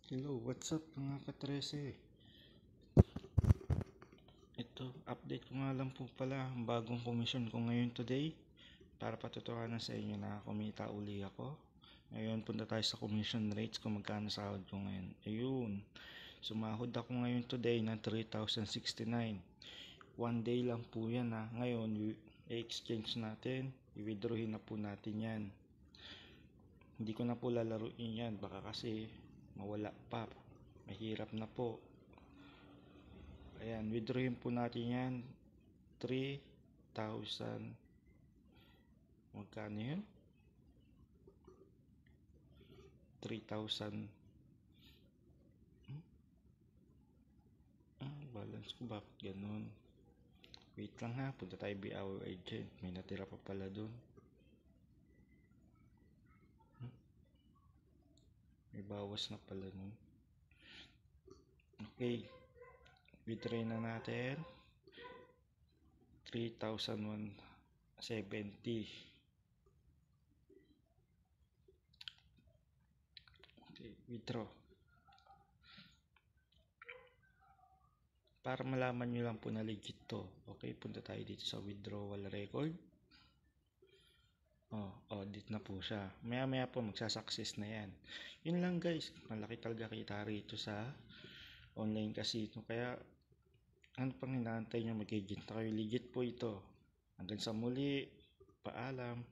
Hello, what's up mga ka-13? Ito, update ko nga lang po pala ang bagong komisyon ko ngayon today para patutuhanan sa inyo na kumita uli ako. Ngayon, punta tayo sa commission rates kung magkano sahod ko ngayon. Ayun, sumahod ako ngayon today ng 3,069. One day lang po yan ha. Ngayon, i-exchange natin, i-withdrawin na po natin yan. Hindi ko na po lalaruin yan, baka kasi mawala pa. Mahirap na po. Ayan, withdrawin po natin yan. 3,000. Magkano yun? 3,000. Balance ko bakit ganun? Wait lang ha, punta tayo BAO agent. May natira pa pala dun. May bawas na pala nun. Okay. Withdraw na natin. 3,170. Okay, withdraw. Para malaman nyo lang po na legit to. Okay, punta tayo dito sa withdrawal record. Audit na po siya. Maya po magsasuccess na yan. Yun lang guys. Malaki talaga kita rito sa online casino. Kaya ano pang inaantay nyo, mag-agent na kayo. Legit po ito. Hanggang sa muli. Paalam.